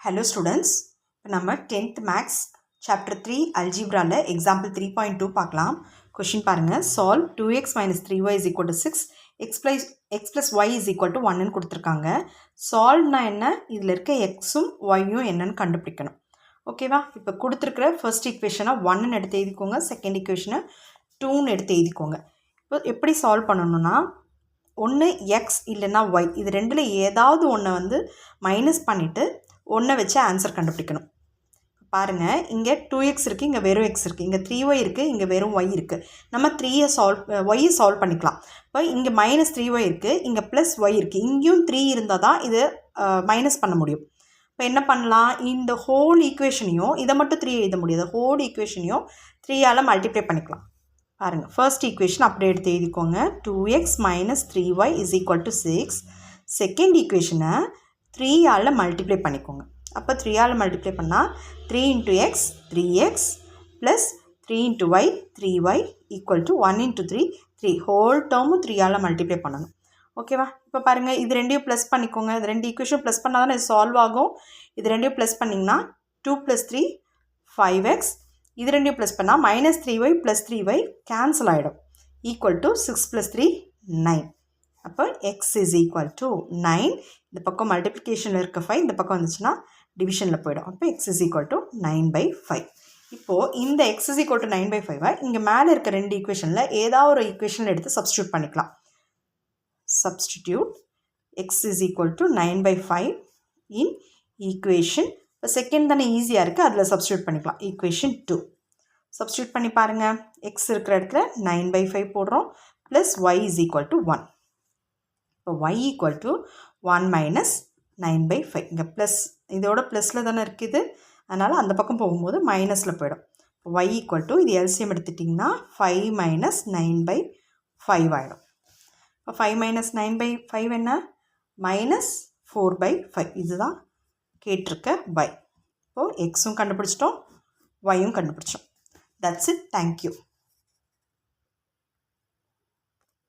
Hello students, இப்போ நம்ம 10th Maths Chapter 3 Algebra example 3.2 பார்க்கலாம். Question பாருங்க. Solve 2x minus 3y is equal to 6, x plus y is equal to 1 கொடுத்திருக்காங்க. Solveனா என்ன? இதில் இருக்க xும் yயும் என்னன்னு கண்டுபிடிக்கணும். ஓகேவா? இப்போ கொடுத்திருக்கிற first equation 1 எடுத்து எழுதிக்கோங்க, second equation 2 எடுத்து எழுதிக்கோங்க. இப்போ எப்படி சால்வ் பண்ணணும்னா ஒன்று எக்ஸ் இல்லைன்னா ஒய் இது ரெண்டில் ஏதாவது ஒன்றை வந்து மைனஸ் பண்ணிவிட்டு ஒன்றை வச்சு ஆன்சர் கண்டுபிடிக்கணும். பாருங்கள், இங்கே 2x இருக்குது, இங்கே வெறும் எக்ஸ் இருக்குது, இங்கே 3y இருக்குது, இங்கே வெறும் ஒய் இருக்குது. நம்ம 3யை ஒய்யை சால்வ் பண்ணிக்கலாம். இப்போ இங்கே -3y இருக்குது, இங்கே +y இருக்குது, இங்கேயும் 3 இருந்தால் தான் இது மைனஸ் பண்ண முடியும். இப்போ என்ன பண்ணலாம், இந்த ஹோல் ஈக்குவேஷனையும் இதை மட்டும் 3 எழுத முடியாது, ஹோல் ஈக்குவேஷனையும் 3ஆல் மல்டிப்ளை பண்ணிக்கலாம். பாருங்கள், ஃபர்ஸ்ட் ஈக்குவேஷன் அப்படியே எடுத்து எழுதிக்கோங்க. 2x minus 3y is equal to 6. Second ஈக்குவேஷனை 3ஆல் மல்டிப்ளை பண்ணிக்கோங்க. அப்போ 3ஆல் மல்டிப்ளை பண்ணால் 3 into x 3x plus 3 into y 3y equal to 1 into 3 3 whole டேர்மும் 3ஆல் மல்டிப்ளை பண்ணணும். ஓகேவா? இப்போ பாருங்கள், இது ரெண்டையும் ப்ளஸ் பண்ணிக்கோங்க. இது ரெண்டு ஈக்குவேஷன் ப்ளஸ் பண்ணால் தானே இது சால்வ் ஆகும். இது ரெண்டையும் ப்ளஸ் பண்ணிங்கன்னா 2 + 3 5x, இது ரெண்டையும் ப்ளஸ் பண்ணால் -3y + 3y கேன்சல் ஆகிடும். Equal to 6 + 3 9. அப்போ x is equal to 9. இந்த பக்கம் மல்டிப்ளிகேஷனில் இருக்க 5 இந்த பக்கம் வந்துச்சுன்னா டிவிஷனில் போயிடும். அப்போ x is equal to 9/5. இப்போது இந்த x is equal to 9/5 இங்கே மேலே இருக்க ரெண்டு ஈக்குவேஷனில் ஏதாவது ஒரு ஈக்குவேஷனில் எடுத்து சப்ஸ்டியூட் பண்ணிக்கலாம். Substitute x is equal to 9/5 in equation. இப்போ செகண்ட் தானே ஈஸியாக இருக்குது, அதில் சப்ஸ்டியூட் பண்ணிக்கலாம். ஈக்குவேஷன் 2 சப்ஸ்டியூட் பண்ணி பாருங்கள். எக்ஸ் இருக்கிற இடத்துல 9/5 போடுறோம், plus y is equal to 1. இப்போ y equal to 1 minus 9/5. இங்கே ப்ளஸ் இதோட ப்ளஸில் தானே இருக்குது, அதனால் அந்த பக்கம் போகும்போது மைனஸில் போயிடும். இப்போ y equal to இது எல்சிஎம் எடுத்துட்டிங்கன்னா 5 minus 9/5 ஆகிடும். இப்போ 5 minus 9/5 என்ன? -4/5. இதுதான் கேட்டிருக்க y. இப்போது எக்ஸும் கண்டுபிடிச்சிட்டோம், ஒய்யும் கண்டுபிடிச்சோம். That's it. Thank you.